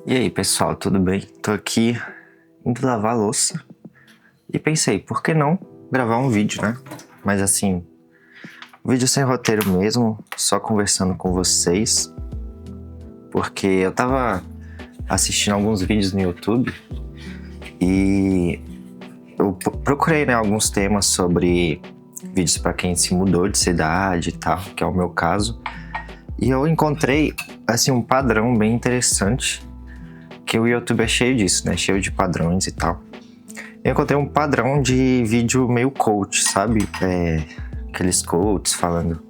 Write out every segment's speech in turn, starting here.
E aí, pessoal, tudo bem? Tô aqui indo lavar a louça e pensei, por que não gravar um vídeo, né? Mas assim, um vídeo sem roteiro mesmo, só conversando com vocês, porque eu tava assistindo alguns vídeos no YouTube e eu procurei, né, alguns temas sobre vídeos para quem se mudou de cidade e tal, que é o meu caso, e eu encontrei assim um padrão bem interessante. Que o YouTube é cheio disso, né? Cheio de padrões e tal. Eu encontrei um padrão de vídeo meio coach, sabe? Aqueles coaches falando: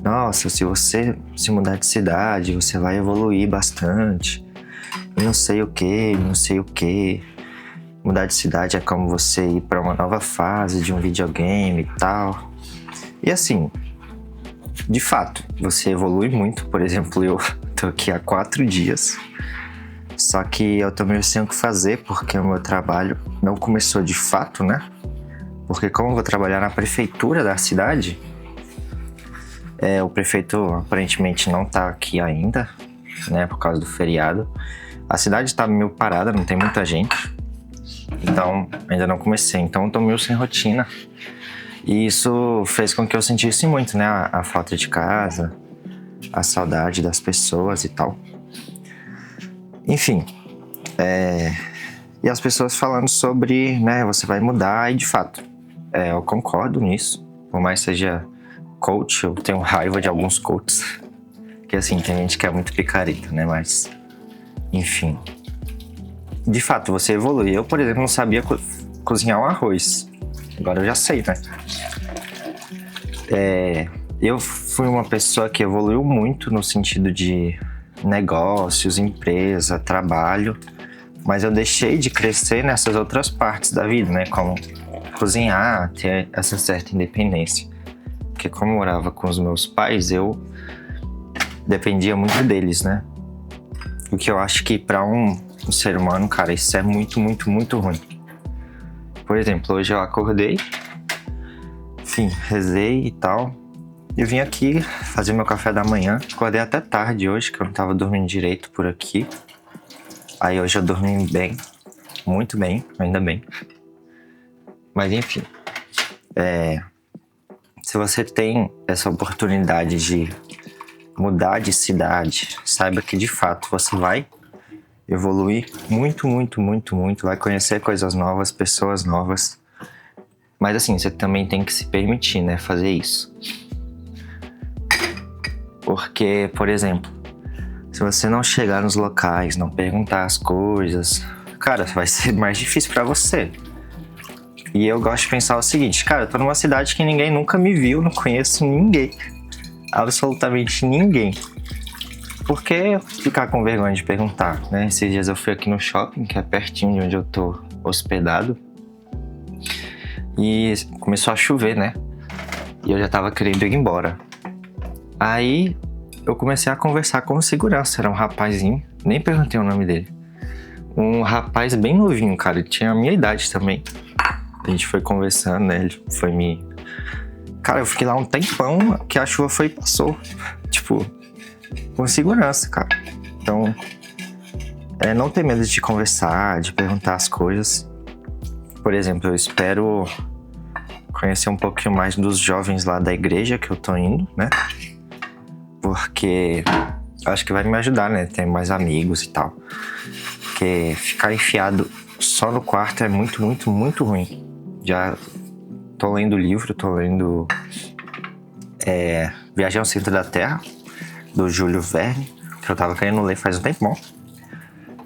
nossa, se você se mudar de cidade, você vai evoluir bastante. E não sei o que, não sei o que. Mudar de cidade é como você ir para uma nova fase de um videogame e tal. E assim, de fato, você evolui muito. Por exemplo, eu tô aqui há 4 dias. Só que eu tô meio sem o que fazer, porque o meu trabalho não começou de fato, né? Porque como eu vou trabalhar na prefeitura da cidade, o prefeito aparentemente não tá aqui ainda, né? Por causa do feriado. A cidade tá meio parada, não tem muita gente. Então, ainda não comecei. Então, eu tô meio sem rotina. E isso fez com que eu sentisse muito, né? A falta de casa, a saudade das pessoas e tal. Enfim, e as pessoas falando sobre, né, você vai mudar, e de fato, eu concordo nisso. Por mais que seja coach, eu tenho raiva de alguns coaches, que assim, tem gente que é muito picareta, né, mas, enfim. De fato, você evolui. Eu, por exemplo, não sabia cozinhar um arroz. Agora eu já sei, né? Eu fui uma pessoa que evoluiu muito no sentido de negócios, empresa, trabalho, mas eu deixei de crescer nessas outras partes da vida, né? Como cozinhar, ter essa certa independência. Porque como eu morava com os meus pais, eu dependia muito deles, né? O que eu acho que para um ser humano, cara, isso é muito, muito, muito ruim. Por exemplo, hoje eu acordei, enfim, rezei e tal. Eu vim aqui fazer meu café da manhã. Acordei até tarde hoje, que eu não tava dormindo direito por aqui. Aí hoje eu dormi bem. Muito bem, ainda bem. Mas enfim. Se você tem essa oportunidade de mudar de cidade, saiba que de fato você vai evoluir muito, muito, muito, muito. Vai conhecer coisas novas, pessoas novas. Mas assim, você também tem que se permitir, né, fazer isso. Porque, por exemplo, se você não chegar nos locais, não perguntar as coisas, cara, vai ser mais difícil pra você. E eu gosto de pensar o seguinte, cara, eu tô numa cidade que ninguém nunca me viu, não conheço ninguém. Absolutamente ninguém. Por que ficar com vergonha de perguntar, né? Esses dias eu fui aqui no shopping, que é pertinho de onde eu tô hospedado. E começou a chover, né? E eu já tava querendo ir embora. Aí eu comecei a conversar com o segurança, era um rapazinho, nem perguntei o nome dele. Um rapaz bem novinho, cara, ele tinha a minha idade também. A gente foi conversando, né, ele foi me... Cara, eu fiquei lá um tempão que a chuva foi e passou. Tipo, com segurança, cara. Então, não ter medo de conversar, de perguntar as coisas. Por exemplo, eu espero conhecer um pouquinho mais dos jovens lá da igreja que eu tô indo, né? Porque acho que vai me ajudar, né? Ter mais amigos e tal. Porque ficar enfiado só no quarto é muito, muito, muito ruim. Já tô lendo livro, tô lendo Viagem ao Centro da Terra, do Júlio Verne, que eu tava querendo ler faz um tempão.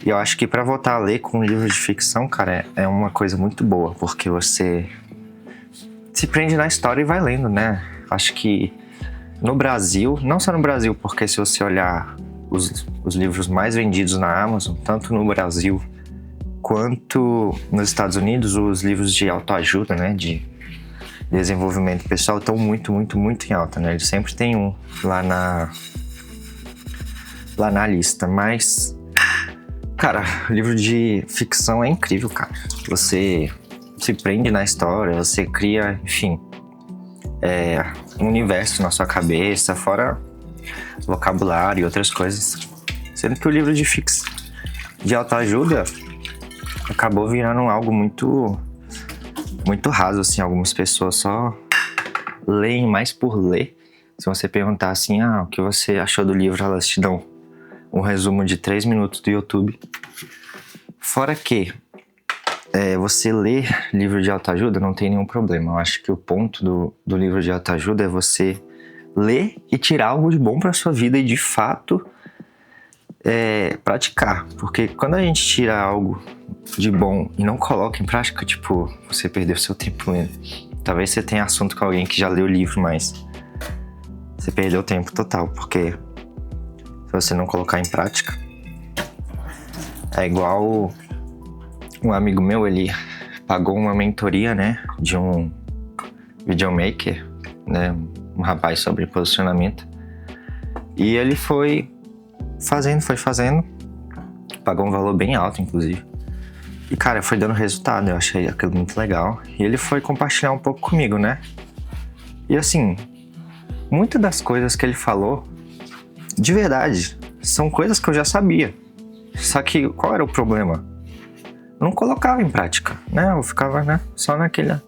E eu acho que pra voltar a ler com livros de ficção, cara, é uma coisa muito boa, porque você se prende na história e vai lendo, né? Acho que no Brasil, não só no Brasil, porque se você olhar os livros mais vendidos na Amazon, tanto no Brasil quanto nos Estados Unidos, os livros de autoajuda, né, de desenvolvimento pessoal estão muito, muito, muito em alta, né? Eles sempre tem um lá na lista, mas, cara, livro de ficção é incrível, cara. Você se prende na história, você cria, enfim, um universo na sua cabeça, fora vocabulário e outras coisas. Sendo que o livro de ficção de autoajuda acabou virando algo muito raso, assim. Algumas pessoas só leem mais por ler. Se você perguntar assim, o que você achou do livro, elas te dão um resumo de 3 minutos do YouTube. Fora que você ler livro de autoajuda não tem nenhum problema. Eu acho que o ponto do livro de autoajuda é você ler e tirar algo de bom para sua vida e de fato praticar. Porque quando a gente tira algo de bom e não coloca em prática, tipo, você perdeu seu tempo lendo. Talvez você tenha assunto com alguém que já leu o livro, mas você perdeu o tempo total, porque se você não colocar em prática, é igual um amigo meu, ele pagou uma mentoria, né, de um videomaker, né, um rapaz sobre posicionamento, e ele foi fazendo, pagou um valor bem alto, inclusive, e cara, foi dando resultado. Eu achei aquilo muito legal, e ele foi compartilhar um pouco comigo, né, e assim, muitas das coisas que ele falou, de verdade, são coisas que eu já sabia, só que qual era o problema? Eu não colocava em prática, né? Eu ficava, né, só naquela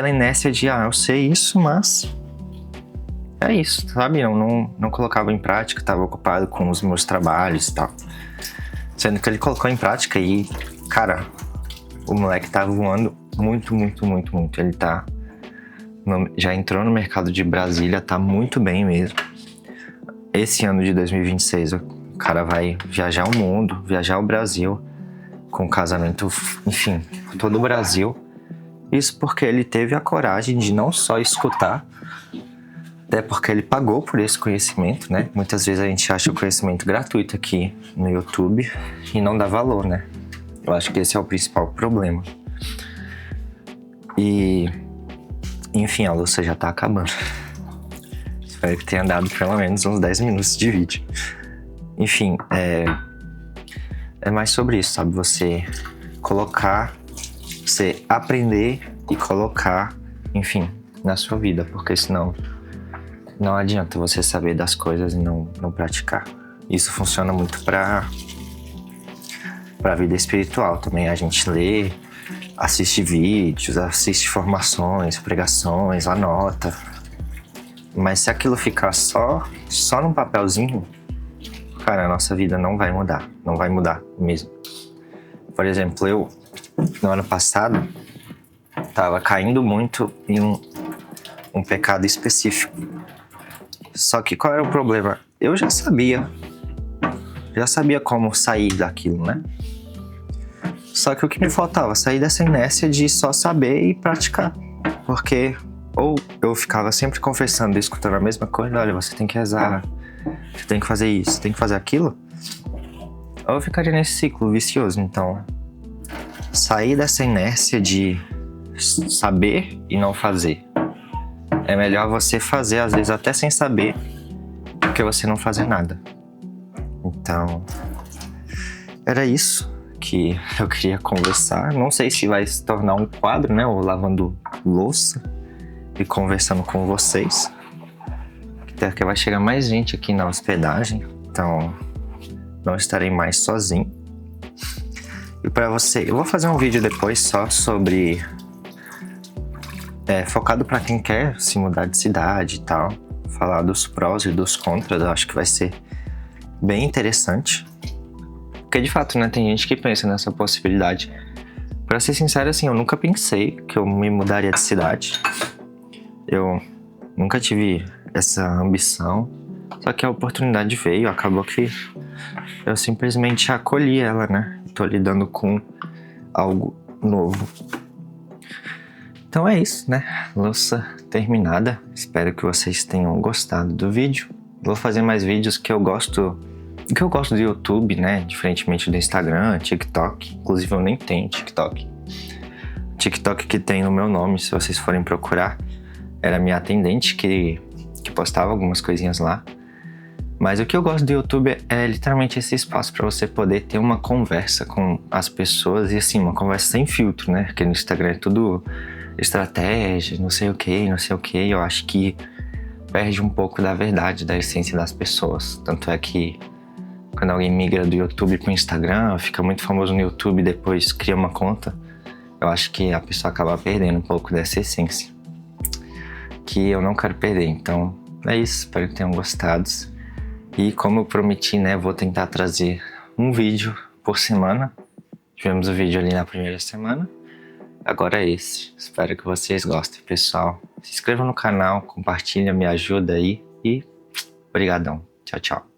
inércia de, eu sei isso, mas é isso, sabe? Eu não colocava em prática, estava ocupado com os meus trabalhos e tal. Sendo que ele colocou em prática e, cara, o moleque tá voando muito, muito, muito, muito. Ele já entrou no mercado de Brasília, tá muito bem mesmo. Esse ano de 2026, o cara vai viajar o mundo, viajar o Brasil, com casamento, enfim, todo o Brasil. Isso porque ele teve a coragem de não só escutar, até porque ele pagou por esse conhecimento, né? Muitas vezes a gente acha o conhecimento gratuito aqui no YouTube e não dá valor, né? Eu acho que esse é o principal problema. E, enfim, a louça já tá acabando. Espero que tenha dado pelo menos uns 10 minutos de vídeo. Enfim, é mais sobre isso, sabe? Você aprender e colocar, enfim, na sua vida, porque senão não adianta você saber das coisas e não praticar. Isso funciona muito pra vida espiritual também. A gente lê, assiste vídeos, assiste formações, pregações, anota. Mas se aquilo ficar só num papelzinho, cara, a nossa vida não vai mudar mesmo. Por exemplo, eu, no ano passado, tava caindo muito em um pecado específico. Só que qual era o problema? Eu já sabia como sair daquilo, né? Só que o que me faltava? Sair dessa inércia de só saber e praticar. Porque ou eu ficava sempre confessando e escutando a mesma coisa, olha, você tem que rezar, você tem que fazer isso, você tem que fazer aquilo, ou eu ficaria nesse ciclo vicioso. Então, sair dessa inércia de saber e não fazer. É melhor você fazer, às vezes até sem saber, do que você não fazer nada. Então, era isso que eu queria conversar. Não sei se vai se tornar um quadro, né, ou lavando louça e conversando com vocês. Até que vai chegar mais gente aqui na hospedagem, então não estarei mais sozinho. E para você, eu vou fazer um vídeo depois só sobre focado para quem quer se mudar de cidade e tal, falar dos prós e dos contras. Eu acho que vai ser bem interessante, porque de fato, né, tem gente que pensa nessa possibilidade. Para ser sincero, assim, eu nunca pensei que eu me mudaria de cidade. Eu nunca tive essa ambição, só que a oportunidade veio, acabou que eu simplesmente acolhi ela, né? Tô lidando com algo novo. Então é isso, né? Louça terminada. Espero que vocês tenham gostado do vídeo. Vou fazer mais vídeos que eu gosto do YouTube, né? Diferentemente do Instagram, TikTok. Inclusive eu nem tenho TikTok. TikTok que tem no meu nome, se vocês forem procurar, era minha atendente que postava algumas coisinhas lá. Mas o que eu gosto do YouTube é literalmente esse espaço para você poder ter uma conversa com as pessoas e assim, uma conversa sem filtro, né? Porque no Instagram é tudo estratégia, não sei o que. Eu acho que perde um pouco da verdade, da essência das pessoas. Tanto é que quando alguém migra do YouTube pro Instagram, fica muito famoso no YouTube e depois cria uma conta, eu acho que a pessoa acaba perdendo um pouco dessa essência, que eu não quero perder. Então é isso, espero que tenham gostado. E como eu prometi, né, vou tentar trazer um vídeo por semana. Tivemos o vídeo ali na primeira semana, agora é esse. Espero que vocês gostem, pessoal. Se inscreva no canal, compartilha, me ajuda aí e brigadão. Tchau, tchau.